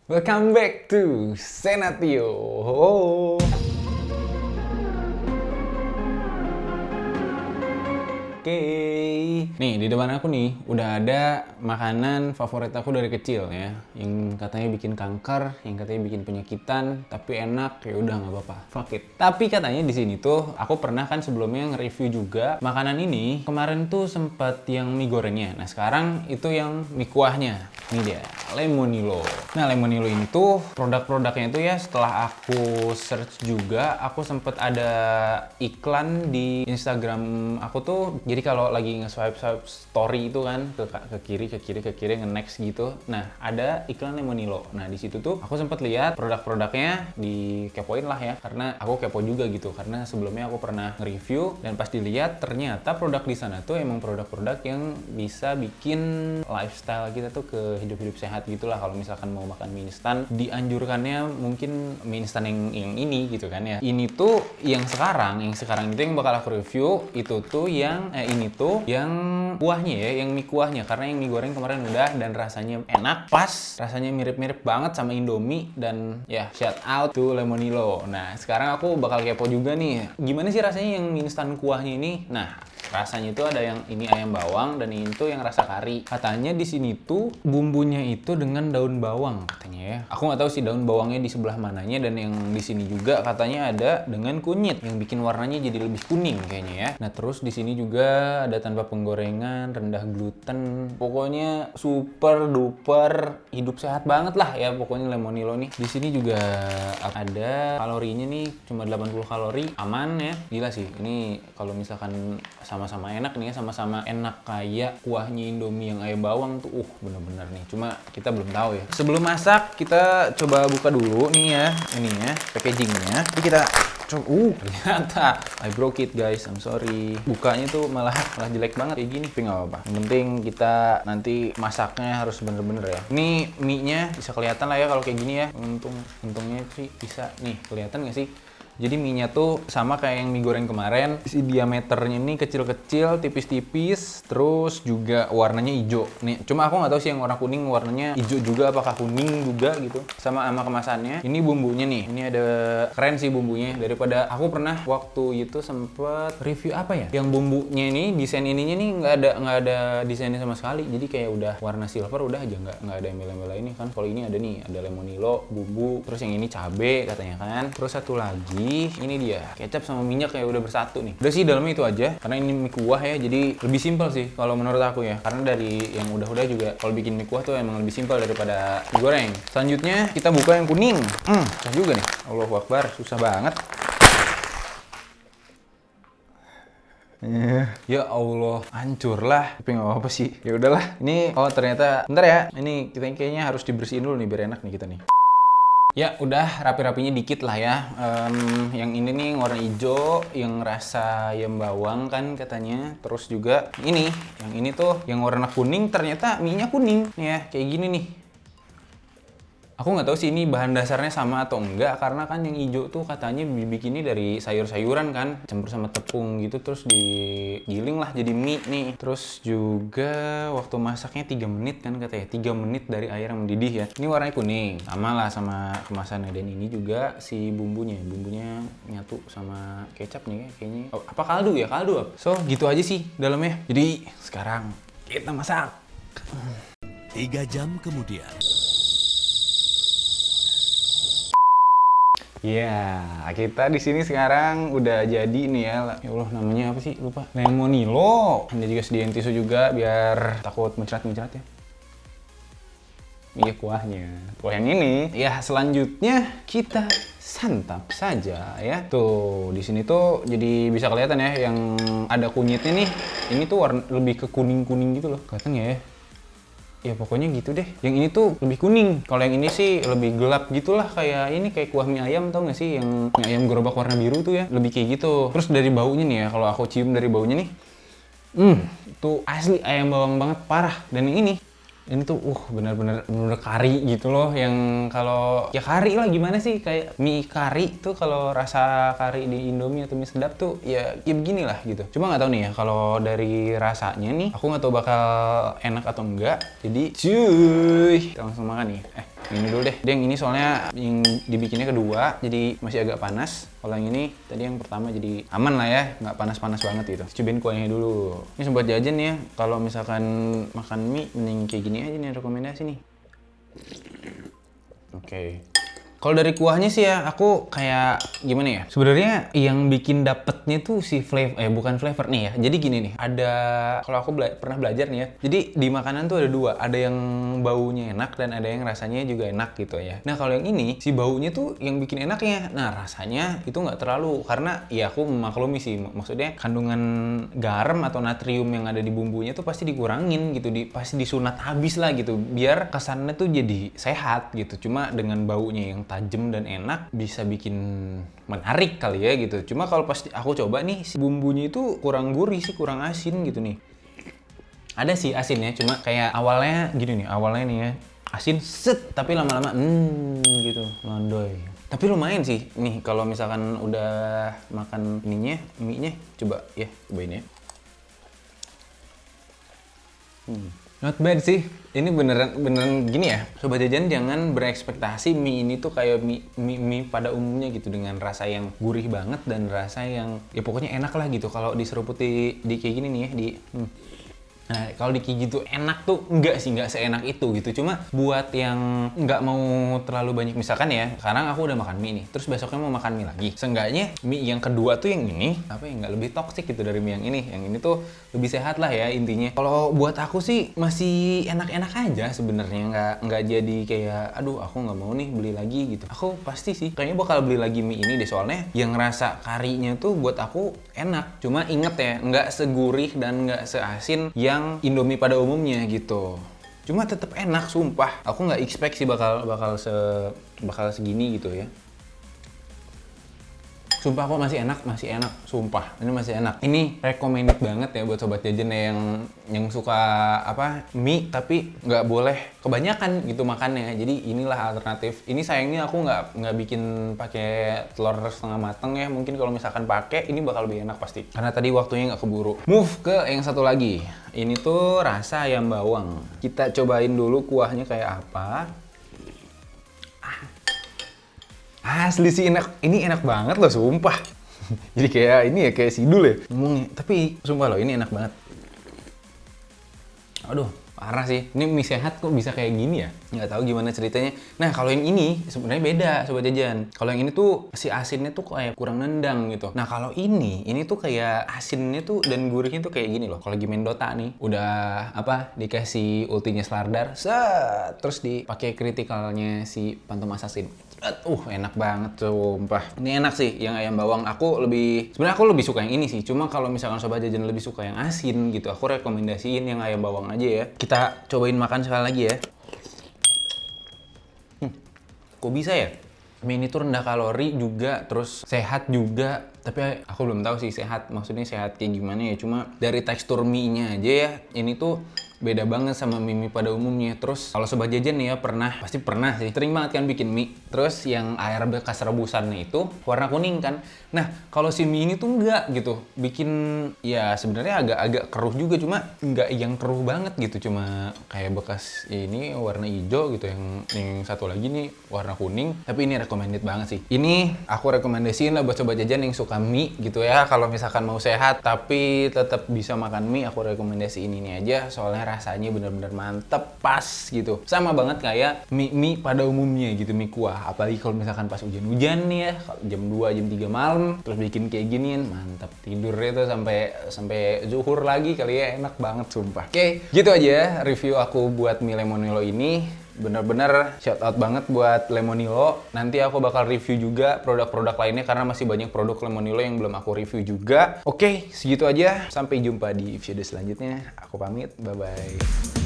Welcome back to Senatio. Oh. Oke, nih di depan aku nih udah ada makanan favorit aku dari kecil ya, yang katanya bikin kanker, yang katanya bikin penyakitan, tapi enak ya udah nggak apa-apa, fuck it. Tapi katanya di sini tuh aku pernah kan sebelumnya nge-review juga makanan ini. Kemarin tuh sempat yang mie gorengnya, nah sekarang itu yang mie kuahnya. Ini dia, Lemonilo. Nah, Lemonilo ini tuh produk-produknya itu ya setelah aku search juga, aku sempet ada iklan di Instagram aku tuh. Jadi kalau lagi nge-swipe story itu kan ke kiri nge-next gitu. Nah, ada iklan Lemonilo. Nah, di situ tuh aku sempet lihat produk-produknya, dikepoin lah ya, karena aku kepo juga gitu. Karena sebelumnya aku pernah nge-review dan pas dilihat ternyata produk di sana tuh emang produk-produk yang bisa bikin lifestyle kita tuh ke hidup-hidup sehat gitulah. Kalau misalkan mau makan mie instan, dianjurkannya mungkin mie instan yang ini gitu kan ya. Ini tuh yang sekarang itu yang bakal aku review itu tuh yang ini tuh yang kuahnya ya, yang mie kuahnya. Karena yang mie goreng kemarin udah dan rasanya enak, pas, rasanya mirip-mirip banget sama Indomie dan ya shout out to Lemonilo. Nah, sekarang aku bakal kepo juga nih, gimana sih rasanya yang mie instan kuahnya ini. Nah, rasanya itu ada yang ini ayam bawang dan ini tuh yang rasa kari. Katanya di sini tuh bumbunya itu dengan daun bawang katanya ya. Aku nggak tahu sih daun bawangnya di sebelah mananya, dan yang di sini juga katanya ada dengan kunyit yang bikin warnanya jadi lebih kuning kayaknya ya. Nah, terus di sini juga ada tanpa penggorengan, rendah gluten. Pokoknya super duper hidup sehat banget lah ya pokoknya Lemonilo nih. Di sini juga ada kalorinya nih cuma 80 kalori, aman ya. Gila sih. Ini kalau misalkan sama-sama enak nih ya, sama-sama enak kayak kuahnya Indomie yang ayam bawang tuh, bener-bener nih. Cuma kita belum tahu ya. Sebelum masak kita coba buka dulu nih ya, ini ya packagingnya. Jadi kita coba, ternyata I broke it guys, I'm sorry. Bukanya tuh malah jelek banget kayak gini. Tapi nggak apa-apa. Yang penting kita nanti masaknya harus bener-bener ya. Ini mie-nya bisa kelihatan lah ya kalau kayak gini ya. Untungnya sih bisa nih, kelihatan nggak sih? Jadi mie-nya tuh sama kayak yang mie goreng kemarin. Si diameternya ini kecil-kecil, tipis-tipis, terus juga warnanya hijau. Nih, cuma aku nggak tahu sih yang warna kuning warnanya hijau juga apakah kuning juga gitu. Sama kemasannya. Ini bumbunya nih. Ini ada keren sih bumbunya. Daripada aku pernah waktu itu sempet review apa ya? Yang bumbunya ini desain ininya nih nggak ada desainnya sama sekali. Jadi kayak udah warna silver udah aja, nggak ada embel-embel ini kan. Kalau ini ada nih, ada Lemonilo, bumbu, terus yang ini cabe katanya kan. Terus satu lagi ini dia kecap sama minyak kayak udah bersatu nih. Udah sih dalamnya itu aja karena ini mie kuah ya, jadi lebih simpel sih kalau menurut aku ya. Karena dari yang udah-udah juga kalau bikin mie kuah tuh emang lebih simpel daripada mie goreng. Selanjutnya kita buka yang kuning. Susah juga nih. Allahu Akbar, susah banget. Ya Allah, hancur lah. Tapi nggak apa-apa sih. Ya udahlah. Ini ternyata bentar ya. Ini kita kayaknya harus dibersihin dulu nih biar enak nih kita nih. Ya udah rapi-rapinya dikit lah ya. Yang ini nih warna hijau, yang rasa ayam bawang kan katanya. Terus juga ini, yang ini tuh yang warna kuning, ternyata mie-nya kuning nih ya, kayak gini nih. Aku nggak tahu sih ini bahan dasarnya sama atau enggak, karena kan yang hijau tuh katanya dibikinnya dari sayur-sayuran kan, campur sama tepung gitu, terus digiling lah jadi mie nih. Terus juga waktu masaknya 3 menit kan katanya, 3 menit dari air yang mendidih ya. Ini warnanya kuning, sama lah sama kemasannya. Dan ini juga si bumbunya nyatu sama kecap nih kayaknya. Oh, apa kaldu ya? Kaldu apa? So gitu aja sih dalamnya. Jadi sekarang kita masak. 3 jam kemudian. Ya, kita di sini sekarang udah jadi nih ya. Ya Allah, namanya apa sih? Lupa. Lemonilo. Ada juga sediain tisu juga biar takut muncrat-muncrat ya. Iya, kuahnya. Kuah yang ini. Ya, selanjutnya kita santap saja ya. Tuh, di sini tuh jadi bisa kelihatan ya yang ada kunyitnya nih. Ini tuh warna lebih ke kuning-kuning gitu loh. Kelihatan nggak ya? Ya pokoknya gitu deh. Yang ini tuh lebih kuning. Kalau yang ini sih lebih gelap gitulah, kayak ini kayak kuah mie ayam, tau gak sih yang mie ayam gerobak warna biru tuh ya. Lebih kayak gitu. Terus dari baunya nih ya, kalau aku cium dari baunya nih, itu asli ayam bawang banget, parah. Dan yang ini tuh bener-bener kari gitu loh, yang kalau ya kari lah, gimana sih, kayak mie kari tuh kalau rasa kari di Indomie atau mie sedap tuh ya beginilah gitu. Cuma nggak tahu nih ya kalau dari rasanya nih, aku nggak tahu bakal enak atau enggak. Jadi cuy, kita langsung makan nih. Ini dulu deh. Dia yang ini soalnya yang dibikinnya kedua, jadi masih agak panas. Kalau yang ini tadi yang pertama jadi aman lah ya, nggak panas-panas banget gitu. Cobain kuahnya dulu. Ini sobat jajan ya, kalau misalkan makan mie mending kayak gini aja nih, rekomendasi nih. Oke. Kalau dari kuahnya sih ya, aku kayak gimana ya? Sebenarnya yang bikin dapetnya tuh si flavor, bukan flavor nih ya. Jadi gini nih, ada kalau aku pernah belajar nih ya. Jadi di makanan tuh ada dua, ada yang baunya enak dan ada yang rasanya juga enak gitu ya. Nah kalau yang ini, si baunya tuh yang bikin enaknya. Nah rasanya itu nggak terlalu, karena ya aku memaklumi sih, maksudnya kandungan garam atau natrium yang ada di bumbunya tuh pasti dikurangin gitu, pasti disunat habis lah gitu, biar kesannya tuh jadi sehat gitu. Cuma dengan baunya yang tajam dan enak bisa bikin menarik kali ya gitu. Cuma kalau pas aku coba nih, si bumbunya itu kurang gurih sih, kurang asin gitu nih. Ada sih asinnya, cuma kayak awalnya gini nih, awalnya nih ya asin set, tapi lama-lama gitu londoy. Tapi lumayan sih nih kalau misalkan udah makan ininya, mie-nya, coba ya, cobain ya. Not bad sih. Ini beneran gini ya. Sobat jajan jangan berekspektasi mie ini tuh kayak mie pada umumnya gitu, dengan rasa yang gurih banget dan rasa yang ya pokoknya enak lah gitu. Kalau diseruputi di kayak gini nih ya, nah kalau di kayak gitu enak tuh enggak sih, enggak seenak itu gitu. Cuma buat yang nggak mau terlalu banyak, misalkan ya sekarang aku udah makan mie nih, terus besoknya mau makan mie lagi, seenggaknya mie yang kedua tuh yang ini apa ya, nggak lebih toksik gitu dari mie yang ini. Yang ini tuh lebih sehat lah ya intinya. Kalau buat aku sih masih enak-enak aja sebenarnya, nggak jadi kayak aduh aku nggak mau nih beli lagi gitu. Aku pasti sih kayaknya bakal beli lagi mie ini deh, soalnya yang rasa karinya tuh buat aku enak. Cuma inget ya, nggak segurih dan nggak seasin yang Indomie pada umumnya gitu. Cuma tetap enak, sumpah. Aku nggak expect sih bakal segini gitu ya. Sumpah kok masih enak, sumpah. Ini masih enak. Ini recommended banget ya buat sobat jajan yang suka mie tapi nggak boleh kebanyakan gitu makannya. Jadi inilah alternatif. Ini sayangnya aku nggak bikin pakai telur setengah mateng ya. Mungkin kalau misalkan pakai ini bakal lebih enak pasti. Karena tadi waktunya nggak keburu. Move ke yang satu lagi. Ini tuh rasa ayam bawang. Kita cobain dulu kuahnya kayak apa. Asli sih enak, ini enak banget loh sumpah. Jadi kayak ini ya, kayak sidul ya ngomongnya. Tapi sumpah loh ini enak banget. Aduh, parah sih. Ini mie sehat kok bisa kayak gini ya? Nggak tahu gimana ceritanya. Nah kalau yang ini sebenarnya beda sobat jajan. Kalau yang ini tuh si asinnya tuh kayak kurang nendang gitu. Nah kalau ini tuh kayak asinnya tuh dan gurihnya tuh kayak gini loh. Kalau lagi main Dota nih, udah dikasih ultinya Slardar, set, terus dipakai kritikalnya si Phantom Assassin. Enak banget sumpah. Ini enak sih yang ayam bawang. Sebenarnya aku lebih suka yang ini sih. Cuma kalau misalkan sobat jajan lebih suka yang asin gitu, aku rekomendasiin yang ayam bawang aja ya. Kita cobain makan sekali lagi ya. Kok bisa ya? Mie ini tuh rendah kalori juga, terus sehat juga. Tapi aku belum tahu sih sehat, maksudnya sehat kayak gimana ya. Cuma dari tekstur mie-nya aja ya, ini tuh beda banget sama mie pada umumnya. Terus kalau sobat jajan nih ya pasti pernah sih sering banget kan bikin mie, terus yang air bekas rebusannya itu warna kuning kan. Nah kalau si mie ini tuh enggak gitu, bikin ya sebenarnya agak keruh juga, cuma enggak yang keruh banget gitu, cuma kayak bekas ini warna hijau gitu, yang satu lagi nih warna kuning. Tapi ini recommended banget sih. Ini aku rekomendasiin lah buat sobat jajan yang suka mie gitu ya. Kalau misalkan mau sehat tapi tetap bisa makan mie, aku rekomendasiin ini aja, soalnya rasanya bener-bener mantep, pas gitu. Sama banget kayak mie pada umumnya gitu, mie kuah. Apalagi kalau misalkan pas hujan-hujan nih ya, jam 2, jam 3 malam, terus bikin kayak ginian, mantep. Tidurnya tuh sampai zuhur lagi kali ya, enak banget sumpah. Oke, gitu aja review aku buat mie Lemonilo ini. Bener-bener shout out banget buat Lemonilo. Nanti aku bakal review juga produk-produk lainnya karena masih banyak produk Lemonilo yang belum aku review juga. Oke, segitu aja. Sampai jumpa di video selanjutnya. Aku pamit. Bye-bye.